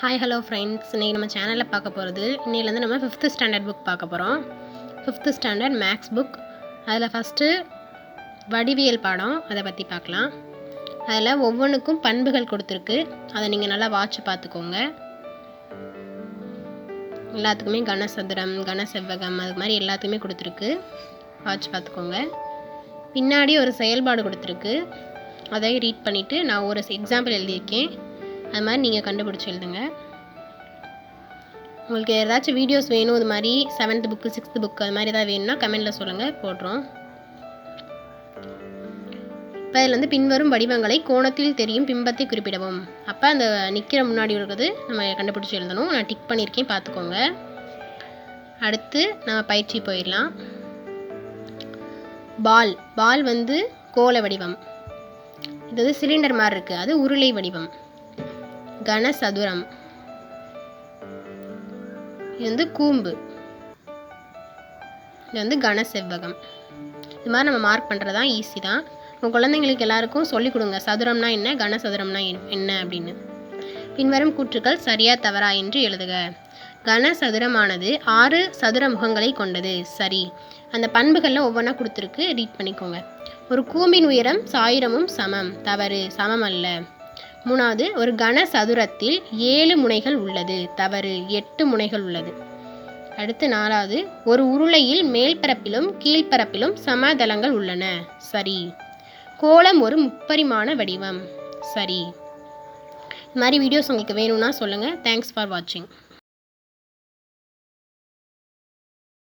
Hi hello friends, இன்றைக்கி நம்ம சேனலில் பார்க்க போகிறது இன்னையிலேருந்து நம்ம 5th ஸ்டாண்டர்ட் புக் பார்க்க போகிறோம். 5th standard maths book. அதில் ஃபஸ்ட்டு வடிவியல் பாடம், அதை பற்றி பார்க்கலாம். அதில் ஒவ்வொன்றுக்கும் பண்புகள் கொடுத்துருக்கு. அதை நீங்கள் நல்லா வாட்ச் பார்த்துக்கோங்க. எல்லாத்துக்குமே கனசதுரம், கனசெவ்வகம் அது மாதிரி எல்லாத்துக்குமே கொடுத்துருக்கு. வாட்ச் பார்த்துக்கோங்க. பின்னாடி ஒரு செயல்பாடு கொடுத்துருக்கு. அதை ரீட் பண்ணிவிட்டு நான் ஒரு எக்ஸாம்பிள் எழுதியிருக்கேன். அது மாதிரி நீங்கள் கண்டுபிடிச்சி எழுதுங்க. உங்களுக்கு ஏதாச்சும் வீடியோஸ் வேணும், இது மாதிரி 7th புக்கு 6th புக்கு அது மாதிரி ஏதாவது வேணும்னா கமெண்டில் சொல்லுங்கள், போடுறோம். இப்போ இதில் வந்து பின்வரும் வடிவங்களை கோணத்தில் தெரியும் பிம்பத்தை குறிப்பிடவும். அப்போ அந்த நிற்கிற முன்னாடி இருக்கிறது நம்ம கண்டுபிடிச்சி எழுதணும். நான் டிக் பண்ணியிருக்கேன், பார்த்துக்கோங்க. அடுத்து நம்ம பயிற்சி போயிடலாம். பால் வந்து கோள வடிவம். இது வந்து சிலிண்டர் மாதிரி இருக்குது, அது உருளை வடிவம். கனசதுரம், இது வந்து கூம்பு. இது வந்து கனசெவ்வகம். இது மாதிரி நம்ம மார்க் பண்ணுறது தான் ஈஸி தான். உங்கள் குழந்தைங்களுக்கு எல்லாருக்கும் சொல்லிக் கொடுங்க, சதுரம்னா என்ன, கனசதுரம்னா என்ன அப்படின்னு. பின்வரும் கூற்றுக்கள் சரியா தவறா என்று எழுதுக. கனசதுரமானது 6 சதுர முகங்களை கொண்டது. சரி. அந்த பண்புகளில் ஒவ்வொன்றா கொடுத்துருக்கு, ரீட் பண்ணிக்கோங்க. ஒரு கூம்பின் உயரம் சாயிரமும் சமம். தவறு, சமம் அல்ல. 3வது, ஒரு கனசதுரத்தில் 7 முனைகள் உள்ளது. தவறு, 8 முனைகள் உள்ளது. அடுத்து 4வது, ஒரு உருளையில் மேல்பரப்பிலும் கீழ்பரப்பிலும் சமதளங்கள் உள்ளன. சரி. கோளம் ஒரு முப்பரிமாண வடிவம். சரி. இந்த மாதிரி வீடியோஸ் உங்களுக்கு வேணும்னா சொல்லுங்கள். தேங்க்ஸ் ஃபார் வாட்சிங்.